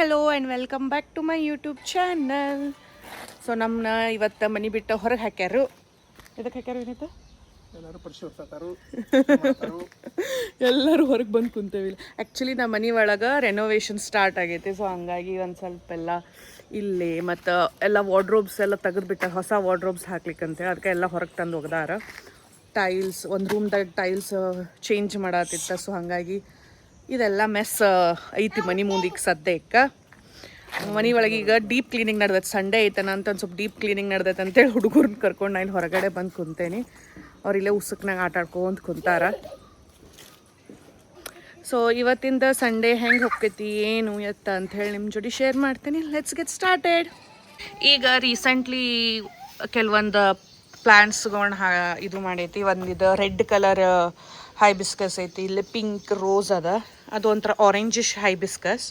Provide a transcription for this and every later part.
Hello and welcome back to my YouTube channel. So ನಮ್ಮನ್ನ ಇವತ್ತು ಮನೆ ಬಿಟ್ಟು ಹೊರಗೆ ಹಾಕ್ಯಾರು. ಇದಕ್ಕೆ ಹಾಕ್ಯಾರು ಏನಾಯ್ತು? ಎಲ್ಲರೂ ಪರಿಶೋಧಿಸ್ತಾರು ಎಲ್ಲರೂ ಹೊರಗೆ ಬಂದು ಕುಂತೇವಿ. ಆ್ಯಕ್ಚುಲಿ ನಮ್ಮ ಮನೆ ಒಳಗೆ ರೆನೋವೇಷನ್ ಸ್ಟಾರ್ಟ್ ಆಗೈತೆ. ಸೊ ಹಂಗಾಗಿ ಒಂದು ಸ್ವಲ್ಪ ಎಲ್ಲ ಇಲ್ಲಿ ಮತ್ತು ಎಲ್ಲ ವಾರ್ಡ್ರೋಬ್ಸ್ ಎಲ್ಲ ತೆಗೆದುಬಿಟ್ಟ, ಹೊಸ ವಾರ್ಡ್ರೋಬ್ಸ್ ಹಾಕ್ಲಿಕ್ಕಂತೇಳಿ ಅದಕ್ಕೆ ಎಲ್ಲ ಹೊರಗೆ ತಂದು ಒಗ್ದಾರ. ಟೈಲ್ಸ್ ಒಂದು ರೂಮ್ದಾಗ ಟೈಲ್ಸ್ ಚೇಂಜ್ ಮಾಡತ್ತಿತ್ತ. ಸೊ ಹಾಗಾಗಿ ಇದೆಲ್ಲ ಮೆಸ್ ಐತಿ ಮನೆ ಮುಂದಿಗೆ ಸದ್ಯಕ್ಕೆ. ಮನೆ ಒಳಗೆ ಈಗ ಡೀಪ್ ಕ್ಲೀನಿಂಗ್ ನಡೆದೈತೆ. ಸಂಡೇ ಐತನ ಅಂತ ಒಂದು ಸ್ವಲ್ಪ ಡೀಪ್ ಕ್ಲೀನಿಂಗ್ ನಡೆದೈತೆ ಅಂತೇಳಿ ಹುಡುಗರನ್ನ ಕರ್ಕೊಂಡು ನಾನು ಹೊರಗಡೆ ಬಂದು ಕುಂತೇನಿ. ಅವ್ರು ಇಲ್ಲೇ ಉಸುಕ್ನಾಗ ಆಟ ಆಡ್ಕೊಂತ ಕುಂತಾರ. ಸೊ ಇವತ್ತಿಂದ ಸಂಡೇ ಹೆಂಗೆ ಹೋಗ್ತೈತಿ ಏನು ಎತ್ತ ಅಂಥೇಳಿ ನಿಮ್ಮ ಜೊತೆ ಶೇರ್ ಮಾಡ್ತೀನಿ. Let's get started. ಈಗ ರೀಸೆಂಟ್ಲಿ ಕೆಲವೊಂದು ಪ್ಲ್ಯಾಂಟ್ಸ್ಗಳನ್ನ ಇದು ಮಾಡೈತಿ. ಒಂದಿದು ರೆಡ್ ಕಲರ್ ಹೈಬಿಸ್ಕಸ್ ಐತಿ, ಇಲ್ಲಿ ಪಿಂಕ್ ರೋಸ್ ಅದ, ಅದು ಒಂಥರ ಆರೆಂಜಿಶ್ ಹೈಬಿಸ್ಕಸ್.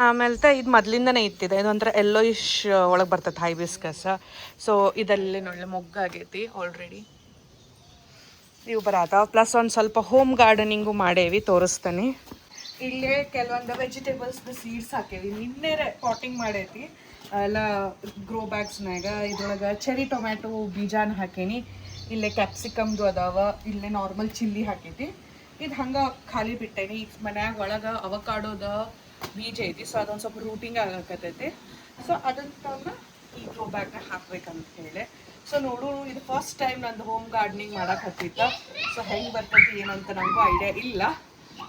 ಆಮೇಲೆ ಇದು ಮೊದಲಿಂದನೇ ಇತ್ತಿದೆ, ಇದೊಂಥರ ಎಲ್ಲೋಯಿಶ್ ಒಳಗೆ ಬರ್ತದೆ ಹೈಬಿಸ್ಕಸ್. ಸೊ ಇದರಲ್ಲಿ ಒಳ್ಳೆ ಮೊಗ್ಗಾಗೈತಿ ಆಲ್ರೆಡಿ. ಇವು ಬರತ್ತಾವ. ಪ್ಲಸ್ ಒಂದು ಸ್ವಲ್ಪ ಹೋಮ್ ಗಾರ್ಡನಿಂಗು ಮಾಡೇವಿ, ತೋರಿಸ್ತಾನೆ. ಇಲ್ಲೇ ಕೆಲವೊಂದು ವೆಜಿಟೇಬಲ್ಸ್ದು ಸೀಡ್ಸ್ ಹಾಕೇವಿ. ನಿನ್ನೆ ಪಾಟಿಂಗ್ ಮಾಡೈತಿ ಎಲ್ಲ ಗ್ರೋ ಬ್ಯಾಗ್ಸ್ನಾಗ. ಇದ್ರೊಳಗೆ ಚೆರಿ ಟೊಮ್ಯಾಟೊ ಬೀಜಾನ ಹಾಕೀನಿ. ಇಲ್ಲೇ ಕ್ಯಾಪ್ಸಿಕಮ್ದು ಅದಾವ, ಇಲ್ಲೇ ನಾರ್ಮಲ್ ಚಿಲ್ಲಿ ಹಾಕೈತಿ. ಇದು ಹಂಗೆ ಖಾಲಿ ಬಿಟ್ಟೇನಿ. ಈಗ ಮನ್ಯಾಗ ಒಳಗೆ ಅವಕಾಡೋದ ಬೀಜ ಐತಿ. ಸೊ ಅದೊಂದು ಸ್ವಲ್ಪ ರೂಟಿಂಗ್ ಆಗಕತ್ತೈತಿ. ಸೊ ಅದನ್ನ ಈ ಗ್ರೋ ಬ್ಯಾಗ್ನ ಹಾಕ್ಬೇಕಂತ ಹೇಳಿ. ಸೊ ನೋಡು, ಇದು ಫಸ್ಟ್ ಟೈಮ್ ನಂದು ಹೋಮ್ ಗಾರ್ಡನಿಂಗ್ ಮಾಡಕ್ಕೆ ಹತ್ತಿತ್ತ. ಸೊ ಹೆಂಗೆ ಬರ್ತೈತಿ ಏನಂತ ನನಗೂ ಐಡಿಯಾ ಇಲ್ಲ.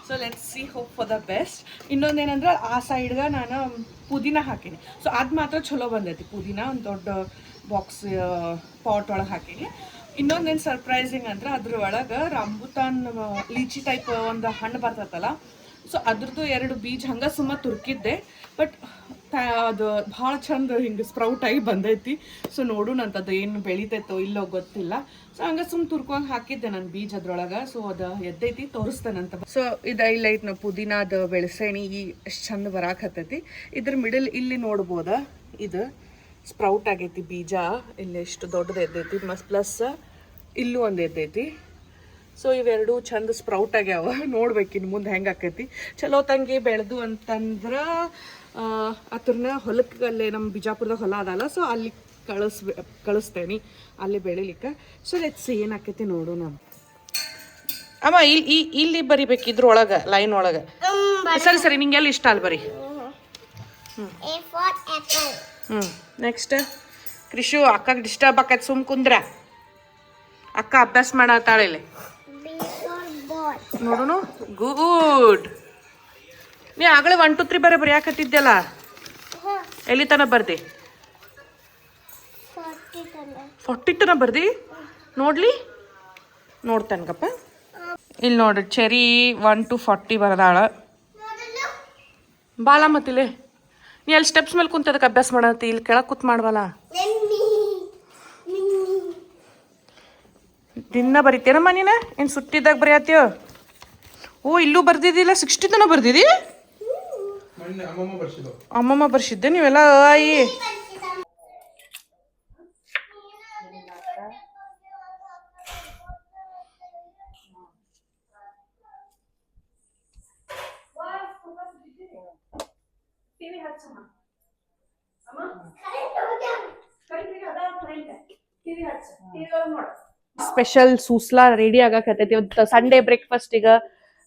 So let's see, hope for the best. ಇನ್ನೊಂದೇನಂದ್ರೆ ಆ ಸೈಡ್ಗೆ ನಾನು ಪುದೀನ ಹಾಕೀನಿ. ಸೊ ಅದು ಮಾತ್ರ ಚಲೋ ಬಂದೈತಿ. ಪುದೀನ ಒಂದು ದೊಡ್ಡ ಬಾಕ್ಸ್ ಪಾಟ್ ಒಳಗೆ ಹಾಕೀನಿ. ಇನ್ನೊಂದೇನು ಸರ್ಪ್ರೈಸಿಂಗ್ ಅಂದ್ರೆ ಅದ್ರ ಒಳಗೆ ರಂಬುತಾನ್ ಲೀಚಿ ಟೈಪ್ ಒಂದು ಹಣ್ಣು ಬರ್ತೈತಲ್ಲ, ಸೊ ಅದ್ರದ್ದು 2 ಬೀಜ ಹಂಗೆ ಸುಮ್ಮ ತುರ್ಕಿದ್ದೆ. ಬಟ್ ಅದು ಭಾಳ ಚಂದ ಹಿಂಗೆ ಸ್ಪ್ರೌಟ್ ಆಗಿ ಬಂದೈತಿ. ಸೊ ನೋಡೋಣಂತದ್ದು ಏನು ಬೆಳಿತೈತೋ ಇಲ್ಲೋ ಗೊತ್ತಿಲ್ಲ. ಸೊ ಹಂಗೆ ತುರ್ಕೊಂಡ್ ಹಾಕಿದ್ದೆ ನಾನು ಬೀಜ ಅದ್ರೊಳಗೆ. ಸೊ ಅದು ಎದ್ದೈತಿ, ತೋರಿಸ್ತೇನಂತ. ಸೊ ಇದು ಇಲ್ಲ ಐತಿ ನಾವು ಪುದೀನಾದ ಬೆಳೆಸೇಣಿ ಎಷ್ಟು ಚಂದ ಬರಾಕತ್ತೈತಿ. ಇದ್ರ ಮಿಡಲ್ ಇಲ್ಲಿ ನೋಡ್ಬೋದ, ಇದು ಸ್ಪ್ರೌಟ್ ಆಗೈತಿ ಬೀಜ. ಇಲ್ಲಿ ಎಷ್ಟು ದೊಡ್ಡದು ಎದ್ದೈತಿ. ಪ್ಲಸ್ ಇಲ್ಲೂ ಒಂದು ಎದ್ದೈತಿ. ಸೊ ಇವೆರಡು ಚಂದ ಸ್ಪ್ರೌಟ್ ಆಗ್ಯಾವ. ನೋಡ್ಬೇಕು ಇನ್ನು ಮುಂದೆ ಹೆಂಗೆ ಆಕೈತಿ. ಚಲೋ ತಂಗಿ ಬೆಳೆದು ಅಂತಂದ್ರೆ ಅದ್ರನ್ನ ಹೊಲಕ್ಕೆ, ಅಲ್ಲೇ ನಮ್ಮ ಬಿಜಾಪುರದಾಗ ಹೊಲ ಅದಲ್ಲ, ಸೊ ಅಲ್ಲಿ ಕಳಿಸ್ತೇನೆ ಅಲ್ಲಿ ಬೆಳಿಲಿಕ್ಕೆ. ಸೊ ಲೆಟ್ಸ್ ಏನಾಕೈತಿ ನೋಡೋಣ. ಅಮ್ಮ ಇಲ್ಲಿ ಬರಿಬೇಕು, ಇದ್ರೊಳಗೆ ಲೈನ್ ಒಳಗೆ. ಸರಿ ಸರಿ, ನಿಂಗೆ ಎಲ್ಲಿ ಇಷ್ಟ ಅಲ್ಲಿ ಬರಿ. ನೆಕ್ಸ್ಟ್ ಕೃಷು, ಅಕ್ಕಗೆ ಡಿಸ್ಟರ್ಬ್ ಆಕೈತಿ, ಸುಮ್ ಕುಂದ್ರ. ಅಕ್ಕ ಅಭ್ಯಾಸ ಮಾಡತ್ತಾಳೆ ಇಲ್ಲಿ ನೋಡೋಣ. ಗುಡ್. ನೀ ಆಗಲೇ 1 2 3 ಬರೀ ಬರೆಯಾಕತ್ತಿದ್ದೆಲ್ಲ, ಎಲ್ಲಿ ತನ ಬರ್ದಿ? 40 ತನ ಬರ್ದಿ? ನೋಡ್ಲಿ, ನೋಡ್ತಾನಗಪ್ಪ. ಇಲ್ಲಿ ನೋಡ್ರಿ, ಚೆರಿ 1 to 40 ಬರದಾಳ. ಬಾಲ ಮತ್ತಿಲ್ಲಿ ನೀ ಅಲ್ಲಿ ಸ್ಟೆಪ್ಸ್ ಮೇಲೆ ಕುಂತದಕ್ಕೆ ಅಭ್ಯಾಸ ಮಾಡತ್ತಿ, ಇಲ್ಲಿ ಕೆಳಗೆ ಕೂತ್ ಮಾಡ್ಬಲ್ಲ. ದಿನ ಬರಿತೇನಮ್ಮ ನೀನು? ಏನು ಸುಟ್ಟಿದ್ದಾಗ ಬರೆಯತ್ತೀಯೋ? ಓ, ಇಲ್ಲೂ ಬರ್ದಿದ್ದಿಲ್ಲ, 60 ತನ ಬರ್ದಿದಿ? ಅಮ್ಮಮ್ಮ ಬರ್ಸಿದ್ದೆ ನೀವೆಲ್ಲ ಆಯಿ. ಸ್ಪೆಷಲ್ ಸೂಸ್ಲಾ ರೆಡಿ ಆಗಾಕತ್ತೈತಿ. ಇವತ್ತು ಸಂಡೇ ಬ್ರೇಕ್ಫಾಸ್ಟಿಗೆ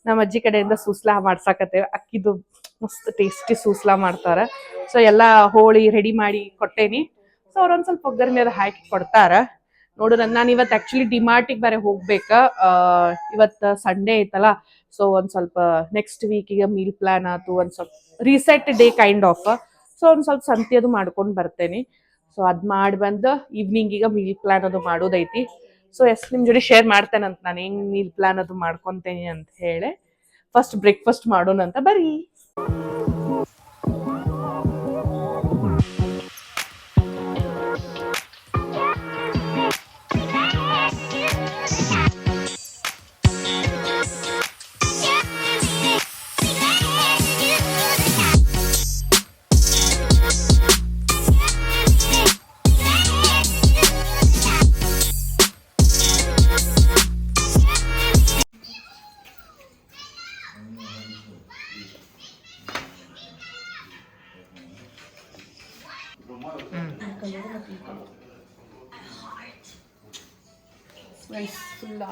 ನಮ್ಮ ಅಜ್ಜಿ ಕಡೆಯಿಂದ ಸೂಸ್ಲಾ ಮಾಡ್ಸಾಕತ್ತೇವೆ. ಅಕ್ಕಿದು ಮಸ್ತ್ ಟೇಸ್ಟಿ ಸೂಸ್ಲಾ ಮಾಡ್ತಾರ. ಸೊ ಎಲ್ಲ ಹೋಳಿ ರೆಡಿ ಮಾಡಿ ಕೊಟ್ಟೇನಿ. ಸೊ ಅವ್ರೊಂದ್ ಸ್ವಲ್ಪ ಒಗ್ಗರಣೆ ಅದು ಹಾಕಿ ಕೊಡ್ತಾರ. ನೋಡೋಣ. ನಾನು ಇವತ್ತು ಆಕ್ಚುಲಿ ಡಿಮಾರ್ಟಿಗೆ ಬೇರೆ ಹೋಗ್ಬೇಕ. ಇವತ್ತು ಸಂಡೇ ಐತಲ್ಲ, ಸೊ ಒಂದ್ ಸ್ವಲ್ಪ ನೆಕ್ಸ್ಟ್ ವೀಕಿಗೆ ಮೀಲ್ ಪ್ಲಾನ್ ಆಯ್ತು, ಒಂದ್ ಸ್ವಲ್ಪ reset day kind of. So ಒಂದ್ ಸ್ವಲ್ಪ ಸಂತಿ ಅದು ಮಾಡ್ಕೊಂಡು ಬರ್ತೇನೆ. ಸೊ ಅದ್ ಮಾಡಿ ಬಂದು ಈವ್ನಿಂಗ್ ಈಗ ಮೀಲ್ ಪ್ಲಾನ್ ಅದು ಮಾಡೋದೈತಿ. ಸೊ ನಿಮ್ ಜೊತೆ ಶೇರ್ ಮಾಡ್ತೇನಂತ ನಾನು ಹೆಂಗ್ ಮೀಲ್ ಪ್ಲಾನ್ ಅದು ಮಾಡ್ಕೊಂತೇನಿ ಅಂತ ಹೇಳಿ. ಫಸ್ಟ್ ಬ್ರೇಕ್ಫಾಸ್ಟ್ ಮಾಡೋಣ ಅಂತ ಬರ್ರಿ.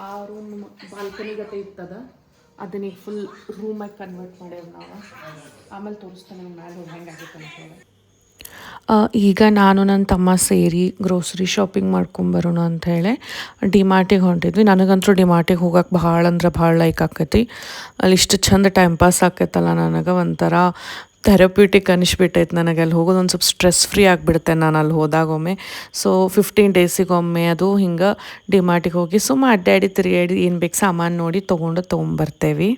ಆ ರೂಮ್ ಬಾಲ್ಕನಿ ಗತೆ ಇರ್ತದ ಅದನ್ನ ಫುಲ್ ರೂಮಾಗಿ ಕನ್ವರ್ಟ್ ಮಾಡೇವಿ ನಾವು. ಆಮೇಲೆ ತೋರಿಸ್ತಾನೆ ಮ್ಯಾಲೆ ಹೋಗಿ ಹೆಂಗಾಗಿತ್ತು ಅಂತ ಹೇಳಿ. ಈಗ ನಾನು ನನ್ನ ತಮ್ಮ ಸೇರಿ ಗ್ರೋಸರಿ ಶಾಪಿಂಗ್ ಮಾಡ್ಕೊಂಬರೋಣ ಅಂಥೇಳಿ ಡಿಮಾರ್ಟಿಗೆ ಹೊಂಟಿದ್ವಿ. ನನಗಂತೂ ಡಿಮಾರ್ಟಿಗೆ ಹೋಗಕ್ಕೆ ಭಾಳ ಅಂದ್ರೆ ಭಾಳ ಲೈಕ್ ಆಕೈತಿ. ಅಲ್ಲಿ ಇಷ್ಟು ಚಂದ ಟೈಮ್ ಪಾಸ್ ಆಕೈತಲ್ಲ, ನನಗೆ ಒಂಥರ ಥೆರಪ್ಯೂಟಿಕ್ ಅನಿಸ್ಬಿಟ್ಟೈತೆ. ನನಗೆ ಅಲ್ಲಿ ಹೋಗೋದು ಒಂದು ಸ್ವಲ್ಪ ಸ್ಟ್ರೆಸ್ ಫ್ರೀ ಆಗಿಬಿಡುತ್ತೆ ನಾನು ಅಲ್ಲಿ ಹೋದಾಗೊಮ್ಮೆ. ಸೊ 15 ಡೇಸಿಗೊಮ್ಮೆ ಅದು ಹಿಂಗೆ ಡಿಮಾರ್ಟಿಗೆ ಹೋಗಿ ಸುಮ್ಮ ಅಡ್ಡಾಡಿ ತಿರುಗಾಡಿ ಏನು ಬೇಕು ಸಾಮಾನು ನೋಡಿ ತೊಗೊಂಬರ್ತೇವೆ.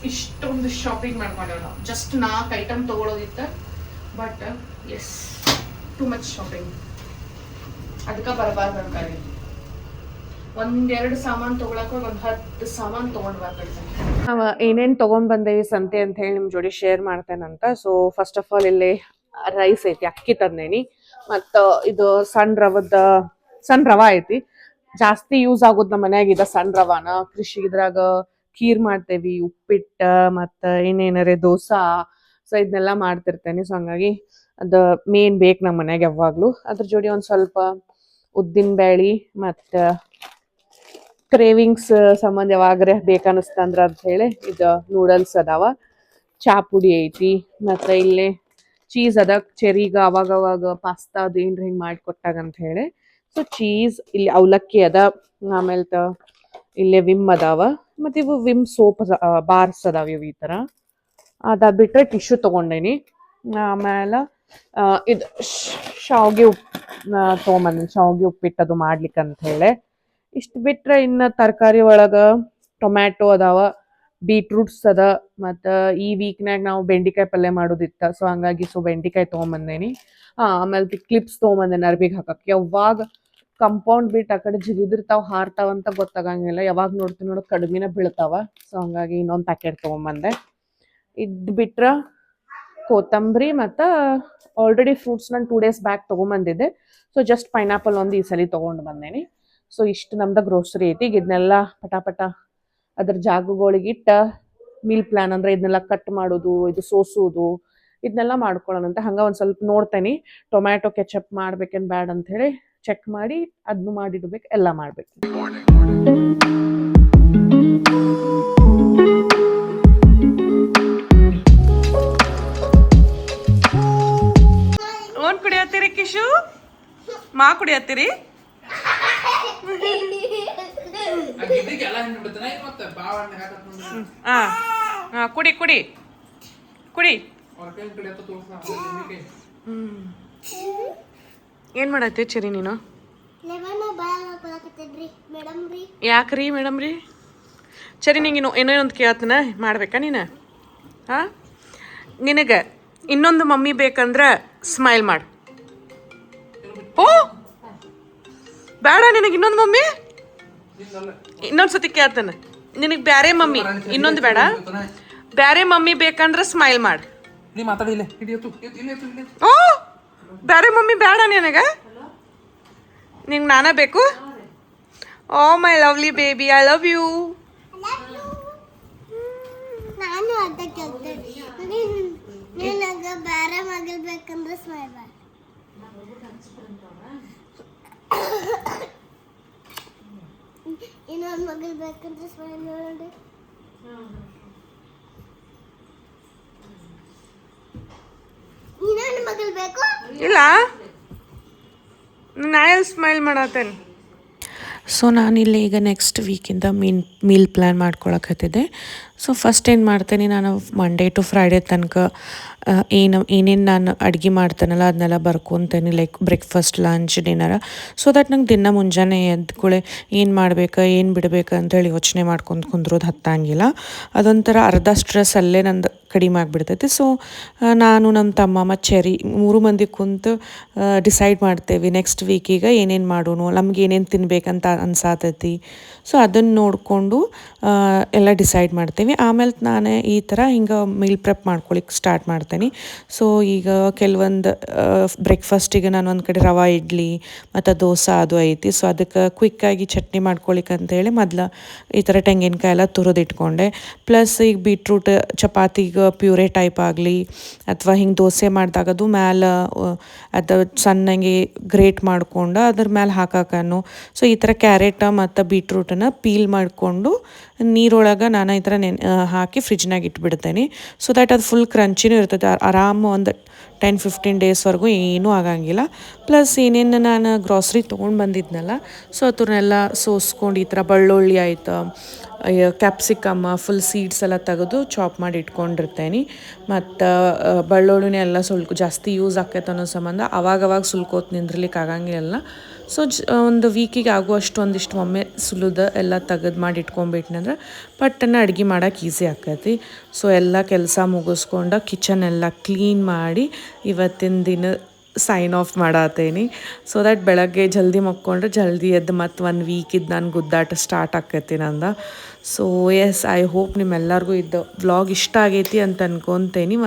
ಇಷ್ಟೊಂದು ಶಾಪಿಂಗ್ ಮಾಡ್ಕೊಂಡೇವೆ ನಾವು. ಜಸ್ಟ್ 4 ಐಟಮ್ ತೊಗೊಳೋದಿತ್ತು, but is too much shopping. ಅದಕ್ಕೆ ಬರಬಾರ್ದು ಅಂತಾರೆ. 1-2 ಸಾಮಾನು ತೊಗೊಳಕ್ಕೆ 10 ಸಾಮಾನು ತೊಗೊಂಡು ಬರ್ಬೇಕು. ಏನೇನು ತೊಗೊಂಡು ಬಂದೇವಿ ಸಂತೆ ಅಂತ ಹೇಳಿ ನಿಮ್ಮ ಜೋಡಿ ಶೇರ್ ಮಾಡ್ತೇನಂತ. ಸೊ ಫಸ್ಟ್ ಆಫ್ ಆಲ್ ಇಲ್ಲಿ ರೈಸ್ ಐತಿ, ಅಕ್ಕಿ ತಂದೇನಿ. ಮತ್ತು ಇದು ಸಣ್ಣ ರವಾ ಐತಿ. ಜಾಸ್ತಿ ಯೂಸ್ ಆಗೋದು ನಮ್ಮ ಮನ್ಯಾಗ ಇದೆ ಸಣ್ಣ ರವಾನ. ಕೃಷಿ ಇದ್ರಾಗ ಖೀರ್ ಮಾಡ್ತೇವಿ, ಉಪ್ಪಿಟ್ಟು, ಮತ್ತು ಏನೇನಾರೆ ದೋಸೆ. ಸೊ ಇದನ್ನೆಲ್ಲ ಮಾಡ್ತಿರ್ತೇನೆ. ಸೊ ಹಂಗಾಗಿ ಅದು ಮೇನ್ ಬೇಕು ನಮ್ಮ ಮನ್ಯಾಗ ಯಾವಾಗಲೂ. ಅದ್ರ ಜೋಡಿ ಒಂದು ಸ್ವಲ್ಪ ಉದ್ದಿನ ಬ್ಯಾಳಿ ಮತ್ತು ಕ್ರೇವಿಂಗ್ಸ್ ಸಂಬಂಧ ಯಾವಾಗ್ರೆ ಬೇಕನ್ನಿಸ್ತಂದ್ರೆ ಅಂತ ಹೇಳಿ ಇದು ನೂಡಲ್ಸ್ ಅದಾವ. ಚಾ ಪುಡಿ ಐತಿ, ಮತ್ತು ಇಲ್ಲಿ ಚೀಸ್ ಅದ. ಚೆರಿಗ ಅವಾಗವಾಗ ಪಾಸ್ತಾ ಅದು ಏನ್ರ ಹಿಂಗೆ ಮಾಡಿಕೊಟ್ಟಾಗ ಅಂತ ಹೇಳಿ. ಸೊ ಚೀಸ್, ಇಲ್ಲಿ ಅವಲಕ್ಕಿ ಅದ. ಆಮೇಲೆ ಇಲ್ಲೇ ವಿಮ್ ಅದಾವ, ಮತ್ತು ಇವು ವಿಮ್ ಸೋಪ್ ಬಾರ್ಸ್ ಅದಾವ ಇವು ಈ ಥರ. ಅದಾದ ಬಿಟ್ಟರೆ ಟಿಶ್ಯೂ ತೊಗೊಂಡೇನಿ. ಆಮೇಲೆ ಇದು ಶಾವ್ಗೆ ತೊಗೊಂಬಂದಿನಿ, ಶಾವ್ಗೆ ಉಪ್ಪಿಟ್ಟದು ಮಾಡ್ಲಿಕ್ಕೆ ಅಂತ ಹೇಳಿ. ಇಷ್ಟು ಬಿಟ್ಟರೆ ಇನ್ನು ತರಕಾರಿ ಒಳಗೆ ಟೊಮ್ಯಾಟೊ ಅದಾವ, ಬೀಟ್ರೂಟ್ಸ್ ಅದ, ಮತ್ತು ಈ ವೀಕ್ನಾಗ ನಾವು ಬೆಂಡಿಕಾಯಿ ಪಲ್ಯ ಮಾಡೋದಿತ್ತು. ಸೊ ಹಂಗಾಗಿ ಬೆಂಡಿಕಾಯಿ ತೊಗೊಂಬಂದೇನಿ. ಆಮೇಲೆ ಕ್ಲಿಪ್ಸ್ ತೊಗೊಂಬಂದೇನಿ ಅರ್ಬಿಗೆ ಹಾಕಕ್ಕೆ. ಯಾವಾಗ ಕಂಪೌಂಡ್ ಬಿಟ್ಟು ಆ ಕಡೆ ಜಿಗಿದಿರ್ತಾವ ಹಾರ್ತಾವಂತ ಗೊತ್ತಾಗಂಗಿಲ್ಲ. ಯಾವಾಗ ನೋಡ್ತೀನಿ ಕಡಿಮೆನೇ ಬೀಳ್ತಾವ. ಸೊ ಹಂಗಾಗಿ ಇನ್ನೊಂದು ಪ್ಯಾಕೆಟ್ ತೊಗೊಂಬಂದೆ. ಇದು ಬಿಟ್ರೆ ಕೊತ್ತಂಬರಿ ಮತ್ತು ಆಲ್ರೆಡಿ ಫ್ರೂಟ್ಸ್ ನಾನು 2 ಡೇಸ್ ಬ್ಯಾಕ್ ತೊಗೊಂಬಂದಿದ್ದೆ. ಸೊ ಜಸ್ಟ್ ಪೈನಾಪಲ್ ಒಂದು ಈ ಸಲ ತೊಗೊಂಡು ಬಂದೇನಿ. ಸೊ ಇಷ್ಟು ನಮ್ದು ಗ್ರೋಸರಿ ಐತಿ. ಈಗ ಇದನ್ನೆಲ್ಲ ಪಟಾಪಟ ಅದ್ರ ಜಾಗಗಳಿಗಿಟ್ಟ ಮೀಲ್ ಪ್ಲ್ಯಾನ್ ಅಂದರೆ ಇದನ್ನೆಲ್ಲ ಕಟ್ ಮಾಡೋದು, ಇದು ಸೋಸೋದು, ಇದನ್ನೆಲ್ಲ ಮಾಡ್ಕೊಳ್ಳೋಣಂತ. ಹಂಗೆ ಒಂದು ಸ್ವಲ್ಪ ನೋಡ್ತೇನೆ ಟೊಮ್ಯಾಟೊ ಕೆಚಪ್ ಮಾಡ್ಬೇಕೇನು ಬ್ಯಾಡ್ ಅಂಥೇಳಿ ಚೆಕ್ ಮಾಡಿ ಅದನ್ನು ಮಾಡಿಡ್ಬೇಕು, ಎಲ್ಲ ಮಾಡ್ಬೇಕು. ಓನ್ ಕುಡಿಯತ್ತೀರಿ ಕಿಶು? ಮಾ ಕುಡಿಯತ್ತೀರಿ? ಕುಡಿ ಕುಡಿ ಕುಡಿ. ಏನ್ ಮಾಡತ್ತಿ ಚಿರಿ ನೀನು? ಯಾಕ್ರಿ ಮೇಡಮ್ ರೀ? ಸರಿ, ನಿಂಗೆ ಏನೋ ಒಂದು ಕೇಳ್ತನ ಮಾಡ್ಬೇಕಾ ನೀನು? ಹಾಂ, ನಿನಗೆ ಇನ್ನೊಂದು ಮಮ್ಮಿ ಬೇಕಂದ್ರೆ ಸ್ಮೈಲ್ ಮಾಡು. ಓ ಬೇಡ, ನಿನಗೆ ಇನ್ನೊಂದು ಮಮ್ಮಿ? ಇನ್ನೊಂದು ಸತಿ ಕೇಳ್ತಾನೆ. ನಿನಗೆ ಬ್ಯಾರೆ ಮಮ್ಮಿ, ಇನ್ನೊಂದು ಬೇಡ, ಬ್ಯಾರೆ ಮಮ್ಮಿ ಬೇಕಂದ್ರೆ ಸ್ಮೈಲ್ ಮಾಡು. ಓ ಬ್ಯಾರೆ ಮಮ್ಮಿ ಬೇಡ ನಿನಗೆ? ನಿಂಗೆ ನಾನೇ ಬೇಕು? Oh my lovely baby, I love you. ನಾನು ಅದಕ್ಕೆ ನಿನಗೆ ಬೇರೆ ಮಗಳು ಬೇಕಂದ್ರೆ ಸ್ಮೈಲ್ ಮಾಡು. ಇನ್ನೊಂದು ಮಗಳು ಬೇಕಂದ್ರೆ ಸ್ಮೈಲ್ ಮಾಡಿ. ಇನ್ನೊಂದು ಮಗಳು ಬೇಕು? ಇಲ್ಲ, ನಾನು ಸ್ಮೈಲ್ ಮಾಡತ್ತೇನೆ. ಸೊ ನಾನಿಲ್ಲಿ ಈಗ ನೆಕ್ಸ್ಟ್ ವೀಕಿಂದ ಮೀಲ್ ಪ್ಲ್ಯಾನ್ ಮಾಡ್ಕೊಳಕತ್ತಿದ್ದೆ. ಸೊ ಫಸ್ಟ್ ಏನು ಮಾಡ್ತೇನೆ, ನಾನು ಮಂಡೇ ಟು ಫ್ರೈಡೇ ತನಕ ಏನೇನು ನಾನು ಅಡುಗೆ ಮಾಡ್ತೇನಲ್ಲ ಅದನ್ನೆಲ್ಲ ಬರ್ಕೊತೇನೆ. Like breakfast, lunch, dinner. So that ನಂಗೆ ದಿನ ಮುಂಜಾನೆ ಎದ್ಕೊಳ್ಳೆ ಏನು ಮಾಡ್ಬೇಕು, ಏನು ಬಿಡ್ಬೇಕು ಅಂತೇಳಿ ಯೋಚನೆ ಮಾಡ್ಕೊಂಡು ಕುಂದ್ರೋದು ಹತ್ತಂಗಿಲ್ಲ. ಅದೊಂಥರ ಅರ್ಧ ಸ್ಟ್ರೆಸ್ ಅಲ್ಲೇ ನಂದು ಕಡಿಮೆ ಆಗಿಬಿಡ್ತೈತಿ. ಸೊ ನಾನು ನಮ್ಮ ತಮ್ಮ ಮತ್ತು ಚೆರಿ 3 ಮಂದಿ ಕುಂತು ಡಿಸೈಡ್ ಮಾಡ್ತೇವೆ ನೆಕ್ಸ್ಟ್ ವೀಕಿಗೆ ಏನೇನು ಮಾಡೋಣ, ನಮ್ಗೆ ಏನೇನು ತಿನ್ಬೇಕಂತ ಅನ್ಸಾತೈತಿ. ಸೊ ಅದನ್ನು ನೋಡಿಕೊಂಡು ಎಲ್ಲ ಡಿಸೈಡ್ ಮಾಡ್ತೇವೆ. ಆಮೇಲೆ ನಾನು ಈ ಥರ ಹಿಂಗೆ ಮೀಲ್ ಪ್ರೆಪ್ ಮಾಡ್ಕೊಳಿಕ್ಕೆ ಸ್ಟಾರ್ಟ್ ಮಾಡ್ತೇನೆ. ಸೊ ಈಗ ಕೆಲವೊಂದು ಬ್ರೇಕ್ಫಾಸ್ಟಿಗೆ ನಾನು ಒಂದು ಕಡೆ ರವಾ ಇಡ್ಲಿ ಮತ್ತು ದೋಸೆ ಅದು ಐತಿ. ಸೊ ಅದಕ್ಕೆ ಕ್ವಿಕ್ಕಾಗಿ ಚಟ್ನಿ ಮಾಡ್ಕೊಳಿಕ್ಕೆ ಅಂತೇಳಿ ಮೊದಲು ಈ ಥರ ತೆಂಗಿನಕಾಯಿ ಎಲ್ಲ ತುರಿದಿಟ್ಕೊಂಡೆ. ಪ್ಲಸ್ ಈಗ ಬೀಟ್ರೂಟ್ ಚಪಾತಿಗೆ ಪ್ಯೂರೇ ಟೈಪ್ ಆಗಲಿ ಅಥವಾ ಹಿಂಗೆ ದೋಸೆ ಮಾಡಿದಾಗ ಅದು ಮ್ಯಾಲೆ ಅದು ಸಣ್ಣಗೆ ಗ್ರೇಟ್ ಮಾಡ್ಕೊಂಡು ಅದ್ರ ಮೇಲೆ ಹಾಕಕ್ಕನು. ಸೊ ಈ ಥರ ಕ್ಯಾರೆಟ ಮತ್ತು ಬೀಟ್ರೂಟನ್ನು ಪೀಲ್ ಮಾಡಿಕೊಂಡು ನೀರೊಳಗೆ ನಾನು ಈ ಥರ ಹಾಕಿ ಫ್ರಿಜ್ನಾಗ ಇಟ್ಬಿಡ್ತೇನೆ. ಸೊ ದ್ಯಾಟ್ ಅದು ಫುಲ್ ಕ್ರಂಚಿನೂ ಇರ್ತದೆ. ಆರಾಮ ಒಂದು 10-15 ಡೇಸ್ವರೆಗೂ ಏನೂ ಆಗಂಗಿಲ್ಲ. ಪ್ಲಸ್ ಏನೇನು ನಾನು ಗ್ರಾಸ್ರಿ ತೊಗೊಂಡು ಬಂದಿದ್ನಲ್ಲ, ಸೊ ಅದನ್ನೆಲ್ಲ ಸೋಸ್ಕೊಂಡು ಈ ಥರ ಬೆಳ್ಳುಳ್ಳಿ ಆಯ್ತು, ಕ್ಯಾಪ್ಸಿಕಮ್ ಫುಲ್ ಸೀಡ್ಸ್ ಎಲ್ಲ ತೆಗೆದು ಚಾಪ್ ಮಾಡಿ ಇಟ್ಕೊಂಡಿರ್ತೇನೆ. ಮತ್ತು ಬೆಳ್ಳುಳ್ಳಿನೇ ಎಲ್ಲ ಜಾಸ್ತಿ ಯೂಸ್ ಆಕೈತೆ ಅನ್ನೋ ಸಂಬಂಧ ಅವಾಗವಾಗ ಸುಲ್ಕೋತ ನಿಂದ್ರಲಿಕ್ಕೆ ಆಗಂಗಿಲ್ಲ. ಸೊ ಒಂದು ವೀಕಿಗೆ ಆಗುವಷ್ಟು ಒಂದಿಷ್ಟು ಒಮ್ಮೆ ಸುಲಿದು ಎಲ್ಲ ತೆಗೆದು ಮಾಡಿ ಇಟ್ಕೊಂಬಿಟ್ನಂದ್ರೆ ಪಟ್ಟನ್ನು ಅಡುಗೆ ಮಾಡೋಕೆ ಈಸಿ ಆಕೈತಿ. ಸೊ ಎಲ್ಲ ಕೆಲಸ ಮುಗಿಸ್ಕೊಂಡು ಕಿಚನ್ ಎಲ್ಲ ಕ್ಲೀನ್ ಮಾಡಿ ಇವತ್ತಿನ ದಿನ ಸೈನ್ ಆಫ್ ಮಾಡತ್ತೇನೆ. ಸೊ ದ್ಯಾಟ್ ಬೆಳಗ್ಗೆ ಜಲ್ದಿ ಮಕ್ಕೊಂಡ್ರೆ ಜಲ್ದಿ ಎದ್ದು ಮತ್ತು 1 ವೀಕಿದ್ದು ನಾನು ಗುದ್ದಾಟ ಸ್ಟಾರ್ಟ್ ಆಕೈತಿ ನಂದು. ಸೊ ಎಸ್, ಐ ಹೋಪ್ ನಿಮ್ಮೆಲ್ಲರಿಗೂ ಇದು ವ್ಲಾಗ್ ಇಷ್ಟ ಆಗೈತಿ ಅಂತ ಅನ್ಕೊತೇನೆ.